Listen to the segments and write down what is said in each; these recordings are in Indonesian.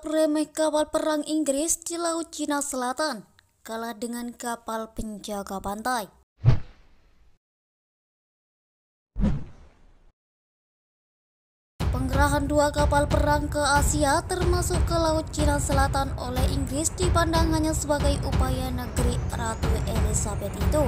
Anggap remeh kapal perang Inggris di Laut Cina Selatan kalah dengan kapal penjaga pantai. Penggerahan dua kapal perang ke Asia termasuk ke Laut Cina Selatan oleh Inggris dipandang hanya sebagai upaya negeri Ratu Elizabeth itu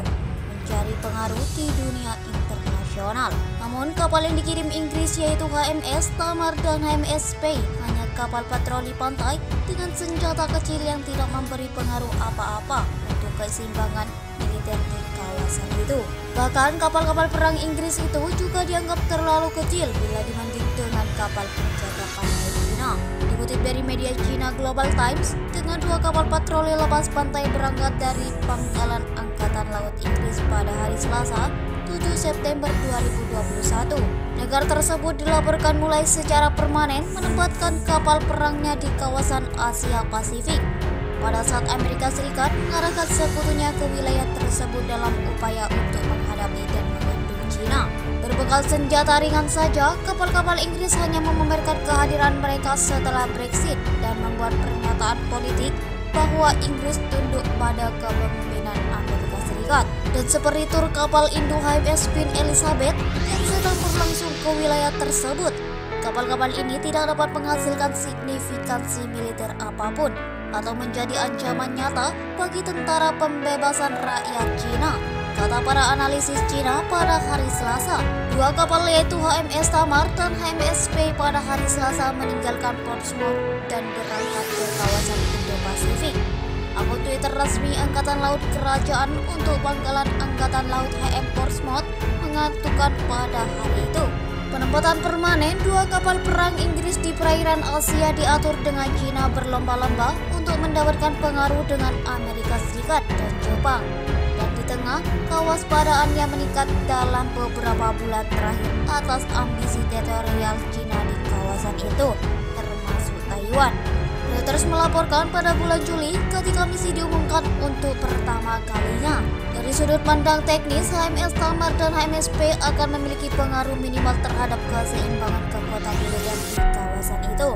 mencari pengaruh di dunia internasional. Namun kapal yang dikirim Inggris yaitu HMS Tamar dan HMS Spey hanya kapal patroli pantai dengan senjata kecil yang tidak memberi pengaruh apa-apa untuk keseimbangan militer di kawasan itu. Bahkan kapal-kapal perang Inggris itu juga dianggap terlalu kecil bila dibanding dengan kapal penjaga pantai Cina. Dikutip dari media China Global Times, dengan dua kapal patroli lepas pantai berangkat dari Pangkalan Angkatan Laut Inggris pada hari Selasa, 7 September 2021. Negara tersebut dilaporkan mulai secara permanen menempatkan kapal perangnya di kawasan Asia Pasifik pada saat Amerika Serikat mengarahkan sekutunya ke wilayah tersebut dalam upaya untuk menghadapi dan membendung China. Berbekal senjata ringan saja, kapal-kapal Inggris hanya memamerkan kehadiran mereka setelah Brexit dan membuat pernyataan politik bahwa Inggris tunduk pada kepemimpinan Amerika Serikat. Dan seperti tur kapal Indo HMS Queen Elizabeth yang sedang berlangsung ke wilayah tersebut, kapal-kapal ini tidak dapat menghasilkan signifikansi militer apapun atau menjadi ancaman nyata bagi tentara pembebasan rakyat Cina, kata para analisis Cina pada hari Selasa. Dua kapal yaitu HMS Tamar dan HMS Spey pada hari Selasa meninggalkan Portsmouth dan berangkat ke kawasan Indo-Pasifik. Akun Twitter resmi Angkatan Laut Kerajaan untuk Pangkalan Angkatan Laut HM Portsmouth mengatakan pada hari itu, penempatan permanen dua kapal perang Inggris di perairan Asia diatur dengan China berlomba-lomba untuk mendapatkan pengaruh dengan Amerika Serikat dan Jepang. Dan di tengah kewaspadaan yang meningkat dalam beberapa bulan terakhir atas ambisi teritorial China di kawasan itu, termasuk Taiwan. Reuters melaporkan pada bulan Juli ketika misi diumumkan untuk pertama kalinya. Dari sudut pandang teknis, HMS Tamar dan HMS Spey akan memiliki pengaruh minimal terhadap keseimbangan kekuatan militer di kawasan itu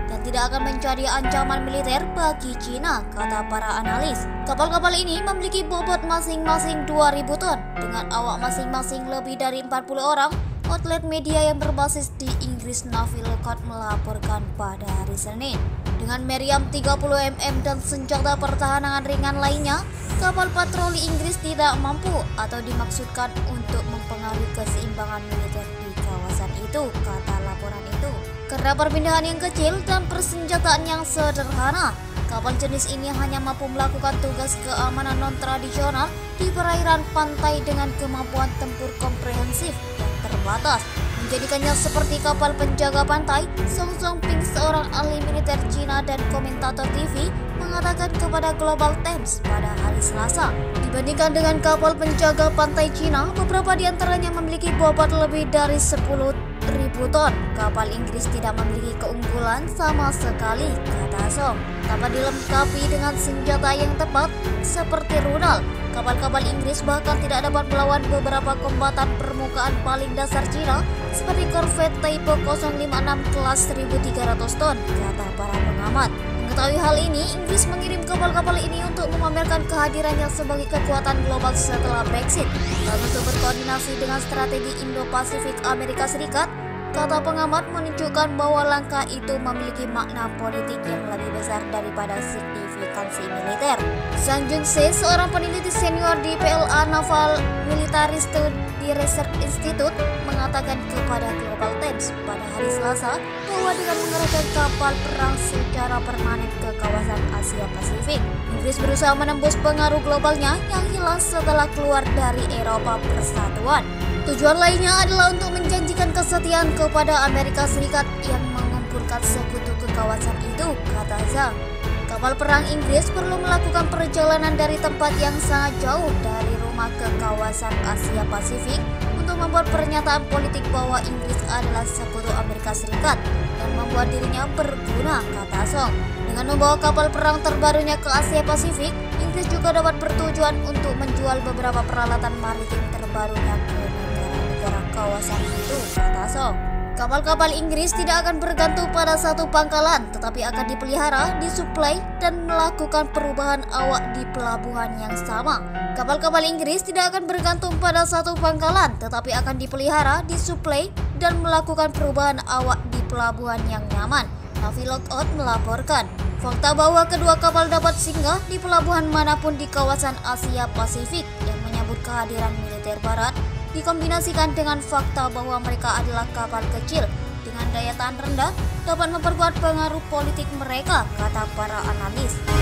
dan tidak akan menjadi ancaman militer bagi China, kata para analis. Kapal-kapal ini memiliki bobot masing-masing 2.000 ton dengan awak masing-masing lebih dari 40 orang. Outlet media yang berbasis di Inggris Navy Lookout melaporkan pada hari Senin. Dengan meriam 30 mm dan senjata pertahanan ringan lainnya, kapal patroli Inggris tidak mampu atau dimaksudkan untuk mempengaruhi keseimbangan militer di kawasan itu, kata laporan itu. Karena perpindahan yang kecil dan persenjataan yang sederhana, kapal jenis ini hanya mampu melakukan tugas keamanan non-tradisional di perairan pantai dengan kemampuan tempur komprehensif yang terbatas, menjadikannya seperti kapal penjaga pantai. Song Ping, seorang ahli militer Cina dan komentator TV, mengatakan kepada Global Times pada hari Selasa, dibandingkan dengan kapal penjaga pantai Cina, beberapa di antaranya memiliki bobot lebih dari 10.000 ton. Kapal Inggris tidak memiliki keunggulan sama sekali, kata Song. Tanpa dilengkapi dengan senjata yang tepat seperti rudal, kapal-kapal Inggris bahkan tidak dapat melawan beberapa kombatan permukaan paling dasar Cina seperti korvet Type 056 kelas 1.300 ton, kata para pengamat. Mengetahui hal ini, Inggris mengirim kapal-kapal ini untuk memamerkan kehadirannya sebagai kekuatan global setelah Brexit dan untuk berkoordinasi dengan strategi Indo-Pasifik Amerika Serikat. Kata pengamat menunjukkan bahwa langkah itu memiliki makna politik yang lebih besar daripada signifikansi militer. Zhang Junxi, seorang peneliti senior di PLA Naval Military Study Research Institute, mengatakan kepada Global Times pada hari Selasa bahwa dengan mengerahkan kapal perang secara permanen ke kawasan Asia Pasifik, Inggris berusaha menembus pengaruh globalnya yang hilang setelah keluar dari Eropa Persatuan. Tujuan lainnya adalah untuk menjanjikan kesetiaan kepada Amerika Serikat yang mengumpulkan sekutu ke kawasan itu, kata Zhang. Kapal perang Inggris perlu melakukan perjalanan dari tempat yang sangat jauh dari rumah ke kawasan Asia Pasifik untuk membuat pernyataan politik bahwa Inggris adalah sekutu Amerika Serikat dan membuat dirinya berguna, kata Song. Dengan membawa kapal perang terbarunya ke Asia Pasifik, Inggris juga dapat bertujuan untuk menjual beberapa peralatan maritim terbarunya ke negara kawasan itu, kata Song. Kapal-kapal Inggris tidak akan bergantung pada satu pangkalan, tetapi akan dipelihara, disuplai, dan melakukan perubahan awak di pelabuhan yang sama. Kapal-kapal Inggris tidak akan bergantung pada satu pangkalan, tetapi akan dipelihara, disuplai, dan melakukan perubahan awak di pelabuhan yang nyaman. Navy Lookout melaporkan. Fakta bahwa kedua kapal dapat singgah di pelabuhan manapun di kawasan Asia Pasifik yang menyambut kehadiran militer Barat dikombinasikan dengan fakta bahwa mereka adalah kapal kecil dengan daya tahan rendah dapat memperkuat pengaruh politik mereka, kata para analis.